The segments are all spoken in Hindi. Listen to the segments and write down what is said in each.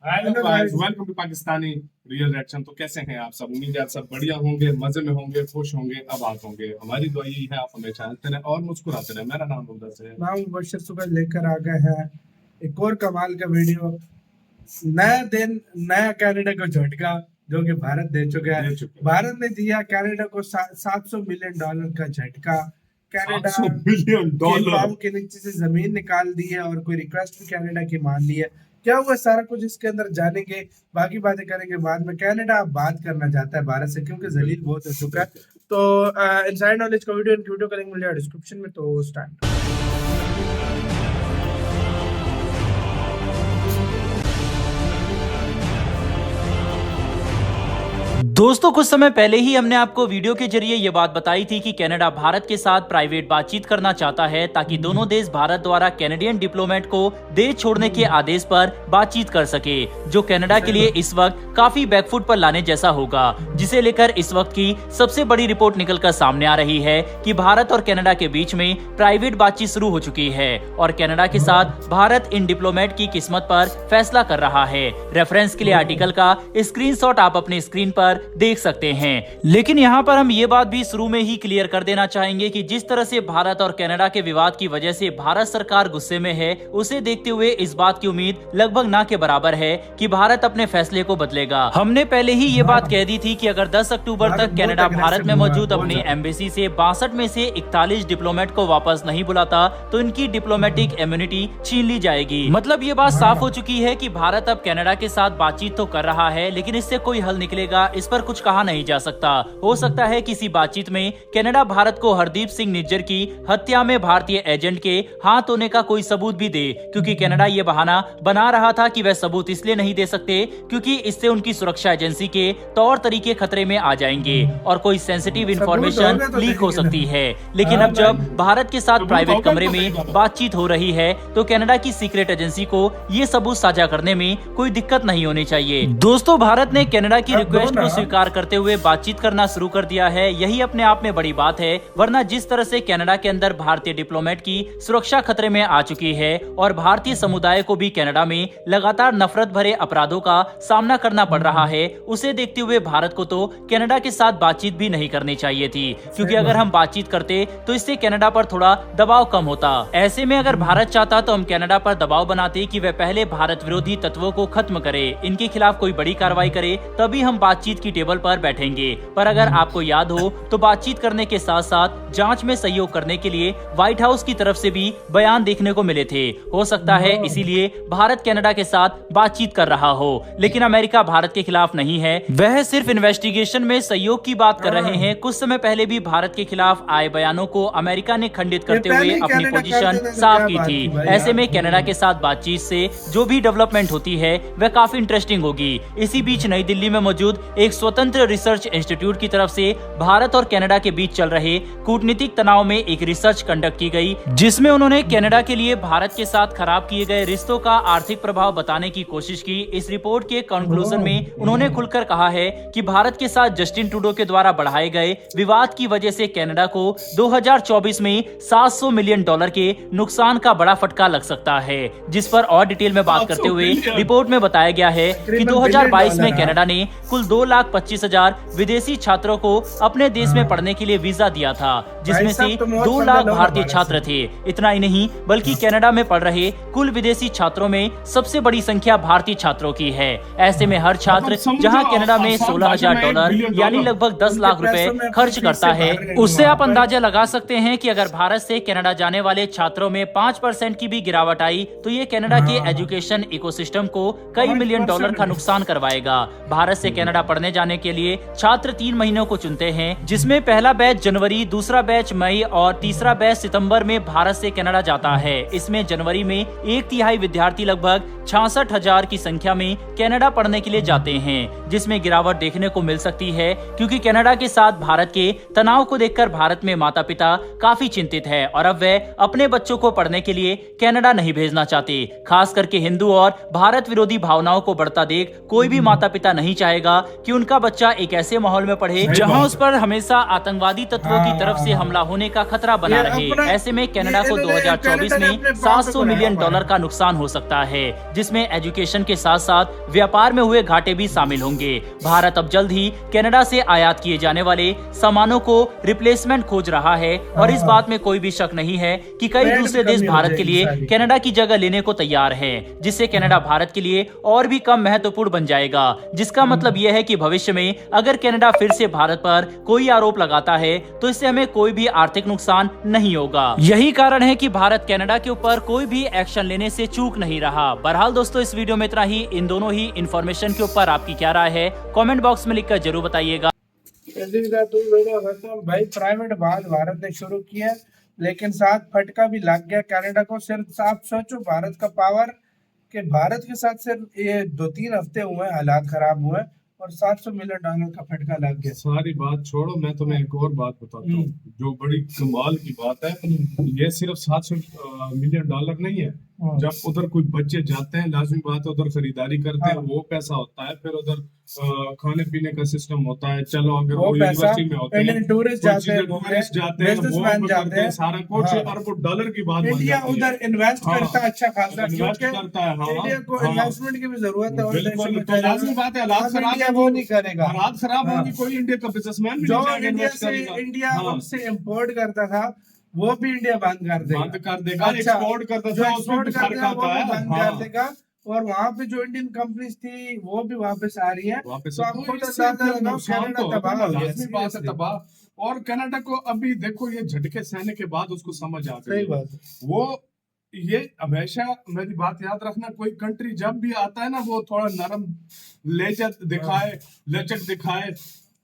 Hello guys, welcome to Pakistani real reaction. तो कैसे हैं आप सब? उम्मीद है आप सब बढ़िया होंगे, मजे में होंगे, खुश होंगे, आबाद होंगे। हमारी दुआ यही है आप हमें चाहते रहे और मुस्कुराते रहे। मेरा नाम मुदस्सिर है। मैं मुबशर सुबह लेकर आ गए हैं एक और कमाल का वीडियो। नया दिन, नया कनाडा को झटका जो कि भारत दे चुका है। भारत ने दिया कनाडा को $700 मिलियन का झटका। कनाडा $700 पाँव के नीचे से जमीन निकाल दी है और कोई रिक्वेस्ट भी कनाडा की मान ली है। क्या हुआ, सारा कुछ इसके अंदर जानेंगे, बाकी बातें करेंगे बाद में। कनाडा अब बात करना चाहता है भारत से क्योंकि जलील बहुत हो चुका है। तो इनसाइड नॉलेज का वीडियो का लिंक मिल जाएगा डिस्क्रिप्शन में। तो स्टार्ट। दोस्तों, कुछ समय पहले ही हमने आपको वीडियो के जरिए ये बात बताई थी कि कनाडा भारत के साथ प्राइवेट बातचीत करना चाहता है ताकि दोनों देश भारत द्वारा कैनेडियन डिप्लोमेट को देश छोड़ने के आदेश पर बातचीत कर सके, जो कनाडा के लिए इस वक्त काफी बैकफुट पर लाने जैसा होगा, जिसे लेकर इस वक्त की सबसे बड़ी रिपोर्ट निकलकर सामने आ रही है कि भारत और कनाडा के बीच में प्राइवेट बातचीत शुरू हो चुकी है और कनाडा के साथ भारत इन डिप्लोमेट की किस्मत पर फैसला कर रहा है। रेफरेंस के लिए आर्टिकल का स्क्रीनशॉट आप अपनी स्क्रीन पर देख सकते हैं। लेकिन यहाँ पर हम ये बात भी शुरू में ही क्लियर कर देना चाहेंगे कि जिस तरह से भारत और कनाडा के विवाद की वजह से भारत सरकार गुस्से में है, उसे देखते हुए इस बात की उम्मीद लगभग ना के बराबर है कि भारत अपने फैसले को बदलेगा। हमने पहले ही ये बात कह दी थी कि अगर 10 अक्टूबर तक कनाडा भारत में मौजूद अपनी एम्बेसी से 62 में से 41 डिप्लोमेट को वापस नहीं बुलाता तो इनकी डिप्लोमेटिक इम्यूनिटी छीन ली जाएगी। मतलब ये बात साफ हो चुकी है कि भारत अब कनाडा के साथ बातचीत तो कर रहा है, लेकिन इससे कोई हल निकलेगा इस पर कुछ कहा नहीं जा सकता। हो सकता है किसी बातचीत में कनाडा भारत को हरदीप सिंह निज्जर की हत्या में भारतीय एजेंट के हाथ होने का कोई सबूत भी दे, क्योंकि कनाडा ये बहाना बना रहा था कि वह सबूत इसलिए नहीं दे सकते क्योंकि इससे उनकी सुरक्षा एजेंसी के तौर तरीके खतरे में आ जाएंगे और कोई सेंसिटिव इंफॉर्मेशन लीक हो सकती है। लेकिन अब जब भारत के साथ प्राइवेट कमरे में बातचीत हो रही है तो कनाडा की सीक्रेट एजेंसी को ये सबूत साझा करने में कोई दिक्कत नहीं होनी चाहिए। दोस्तों, भारत ने कनाडा की रिक्वेस्ट को स्वीकार करते हुए बातचीत करना शुरू कर दिया है। यही अपने आप में बड़ी बात है, वरना जिस तरह से कनाडा के अंदर भारतीय डिप्लोमेट की सुरक्षा खतरे में आ चुकी है और भारतीय समुदाय को भी कनाडा में लगातार नफरत भरे अपराधों का सामना करना पड़ रहा है, उसे देखते हुए भारत को तो कनाडा के साथ बातचीत भी नहीं करनी चाहिए थी, क्योंकि अगर हम बातचीत करते तो इससे कनाडा पर थोड़ा दबाव कम होता। ऐसे में अगर भारत चाहता तो हम कनाडा पर दबाव बनाते कि वह पहले भारत विरोधी तत्वों को खत्म करे, इनके खिलाफ कोई बड़ी कार्रवाई करे, तभी हम बातचीत की टेबल पर बैठेंगे। पर अगर आपको याद हो तो बातचीत करने के साथ साथ जांच में सहयोग करने के लिए व्हाइट हाउस की तरफ से भी बयान देखने को मिले थे। हो सकता है इसीलिए भारत कनाडा के साथ बातचीत कर रहा हो, लेकिन अमेरिका भारत के खिलाफ नहीं है, वह सिर्फ इन्वेस्टिगेशन में सहयोग की बात कर रहे हैं। कुछ समय पहले भी भारत के खिलाफ आए बयानों को अमेरिका ने खंडित करते हुए अपनी पोजीशन साफ की थी। ऐसे में कनाडा के साथ बातचीत से जो भी डेवलपमेंट होती है वह काफी इंटरेस्टिंग होगी। इसी बीच नई दिल्ली में मौजूद एक स्वतंत्र रिसर्च इंस्टीट्यूट की तरफ से भारत और कनाडा के बीच चल रहे कूटनीतिक तनाव में एक रिसर्च कंडक्ट की गई, जिसमें उन्होंने कनाडा के लिए भारत के साथ खराब किए गए रिश्तों का आर्थिक प्रभाव बताने की कोशिश की। इस रिपोर्ट के कंक्लूजन में उन्होंने खुलकर कहा है कि भारत के साथ जस्टिन ट्रूडो के द्वारा बढ़ाए गए विवाद की वजह से कनाडा को 2024 में $700 मिलियन के नुकसान का बड़ा फटका लग सकता है, जिस पर और डिटेल में बात करते हुए रिपोर्ट में बताया गया है कि 2022 में कनाडा ने कुल 2,25,000 विदेशी छात्रों को अपने देश में पढ़ने के लिए वीजा दिया था, जिसमें से 2 लाख भारतीय छात्र थे। इतना ही नहीं बल्कि कनाडा में पढ़ रहे कुल विदेशी छात्रों में सबसे बड़ी संख्या भारतीय छात्रों की है। ऐसे में हर छात्र जहां कनाडा में $16,000 यानी लगभग 10 लाख रुपए खर्च करता है, उससे आप अंदाजा लगा सकते हैं कि अगर भारत से कनाडा जाने वाले छात्रों में 5% की भी गिरावट आई तो ये कनाडा के एजुकेशन इकोसिस्टम को कई मिलियन डॉलर का नुकसान करवाएगा। भारत से कनाडा पढ़ने जाने के लिए छात्र 3 महीनों को चुनते हैं, जिसमें पहला बैच जनवरी, दूसरा बैच मई और तीसरा बैच सितंबर में भारत से कनाडा जाता है। इसमें जनवरी में 1/3 विद्यार्थी लगभग 66,000 की संख्या में कनाडा पढ़ने के लिए जाते हैं, जिसमें गिरावट देखने को मिल सकती है, क्योंकि कनाडा के साथ भारत के तनाव को देखकर भारत में माता पिता काफी चिंतित है और अब वे अपने बच्चों को पढ़ने के लिए कनाडा नहीं भेजना चाहते। खास करके हिंदू और भारत विरोधी भावनाओं को बढ़ता देख कोई भी माता पिता नहीं चाहेगा कि उनके उनका बच्चा एक ऐसे माहौल में पढ़े जहां उस पर हमेशा आतंकवादी तत्वों की तरफ से हमला होने का खतरा बना रहे। ऐसे में कनाडा को 2024 में 700 मिलियन डॉलर का नुकसान हो सकता है, जिसमें एजुकेशन के साथ साथ व्यापार में हुए घाटे भी शामिल होंगे। भारत अब जल्द ही कनाडा से आयात किए जाने वाले सामानों को रिप्लेसमेंट खोज रहा है और इस बात में कोई भी शक नहीं है कि कई दूसरे देश भारत के लिए कनाडा की जगह लेने को तैयार हैं, जिससे कनाडा भारत के लिए और भी कम महत्वपूर्ण बन जाएगा। जिसका मतलब यह है कि भविष्य में अगर कनाडा फिर से भारत पर कोई आरोप लगाता है तो इससे हमें कोई भी आर्थिक नुकसान नहीं होगा। यही कारण है कि भारत कनाडा के ऊपर कोई भी एक्शन लेने से चूक नहीं रहा। बहरहाल दोस्तों, इस वीडियो में इतना ही। इन दोनों ही इंफॉर्मेशन के ऊपर आपकी क्या राय है, कमेंट बॉक्स में लिखकर जरूर बताइएगा। भाई प्राइवेट बात भारत ने शुरू किया, लेकिन साथ फटका भी लग गया कनाडा को। सिर्फ आप सोचो भारत का पावर, कि भारत के साथ सिर्फ ये 2-3 हफ्ते हुए हालात खराब हुए और 700 मिलियन डॉलर का फटका लग गया। सारी बात छोड़ो, मैं तुम्हें एक और बात बताता हूँ जो बड़ी कमाल की बात है। ये सिर्फ 700 मिलियन डॉलर नहीं है। जब उधर कोई बच्चे जाते हैं, लाजमी बात है उधर खरीदारी करते हैं, वो पैसा होता है। फिर उधर खाने पीने का सिस्टम होता है। चलो अगर वो यूनिवर्सिटी में होते हैं, टूरिस्ट जाते हैं, बिजनेसमैन जाते हैं, सारा कुछ अरबों डॉलर की बात इंडिया उधर इन्वेस्ट करता है अच्छा खासा, इन्वेस्ट करता है। इंडिया को इन्वेस्टमेंट की भी जरूरत है। बिल्कुल, तो लाजमी बात है हालात खराब वो नहीं करेगा, हालात खराब होंगी, कोई इंडिया का बिजनेसमैन भी जो नहीं जाएगा इंडिया इन्वेस्ट से करेगा। इंडिया उनसे इम्पोर्ट करता था वो भी इंडिया बंद कर देगा। बंद कर देगा। अच्छा, एक्सपोर्ट करता जो था एक्सपोर्ट उसमें करता है वो भी बंद कर हाँ। देगा। और वहाँ पे जो इंडियन कंपनीज थी वो भी वापस आ रही है। वापस तो आप खुद अंदाजा लगाओ कनाडा तबाह हो गया। लाजमी बात है तबाह। और कनाडा को अभी देखो ये झटके सहने के बाद उसको समझ आ सही गई बात है। वो ये हमेशा मेरी बात याद रखना, कोई कंट्री जब भी आता है ना वो थोड़ा नरम लचक दिखाए,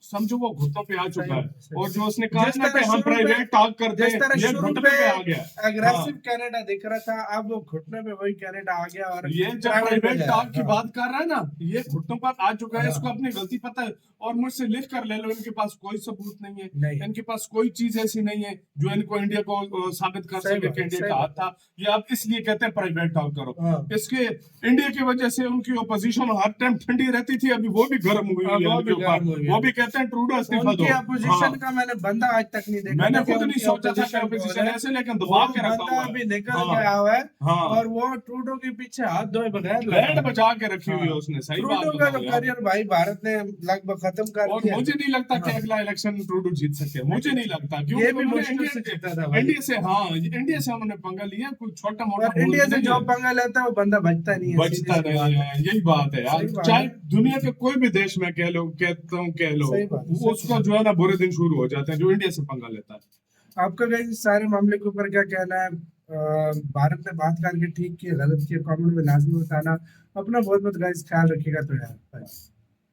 समझो वो घुटनों पे आ चुका है। और जो उसने कहा ना कि हम प्राइवेट टॉक करते हैं, ये घुटने पे आ गया। अग्रेसिव कनाडा दिख रहा था, अब वो घुटने पे वही कनाडा आ गया। और ये जब प्राइवेट टॉक की बात कर रहा है ना, ये घुटनों पर आ चुका है। इसको अपनी गलती पता है। और मुझसे लिख कर ले लो, इनके पास कोई सबूत नहीं है, इनके पास कोई चीज ऐसी नहीं है जो इनको इंडिया को साबित कर सके कि इंडिया का हाथ था। ये अब इसलिए कहते हैं प्राइवेट टॉक करो। इसके इंडिया की वजह से उनकी ओपोजिशन हर टाइम ठंडी रहती थी, अभी वो भी गर्म हुई है इनके ऊपर। वो भी कहते हैं ट्रूडो इस्तीफा दो। अपोजिशन का मैंने बंदा आज तक नहीं देखा। मैंने खुद नहीं सोचा था कि अपोजिशन ऐसे, लेकिन दबा के रखा हुआ है। अभी निकल गया हुआ है और वो ट्रूडो के पीछे हाथ धोए बगैर बैंड बजा के रखी हुई है उसने। सही बात ट्रूडो का तो करियर भाई भारत ने लगभग खत्म कर और दिया। मुझे नहीं लगता कि अगला इलेक्शन ट्रूडो जीत सके। मुझे नहीं लगता, क्योंकि ये भी मुश्किल से जीता था भाई। इंडिया से इंडिया से उन्होंने पंगा लिया। कोई छोटा मोटा इंडिया से जो पंगा लेता है वो बंदा बचता नहीं है। बचता नहीं है, यही बात है यार। चाहे दुनिया के कोई भी देश में कह लो, वो उसका जो है ना बुरे दिन शुरू हो जाते हैं जो इंडिया से पंगा लेता है। आपका गाइस इस सारे मामले के ऊपर क्या कहना है? भारत ने बात करके ठीक किया, गलत किया, कमेंट में लाजमी बताना। अपना बहुत बहुत गाइस ख्याल रखिएगा। तो यार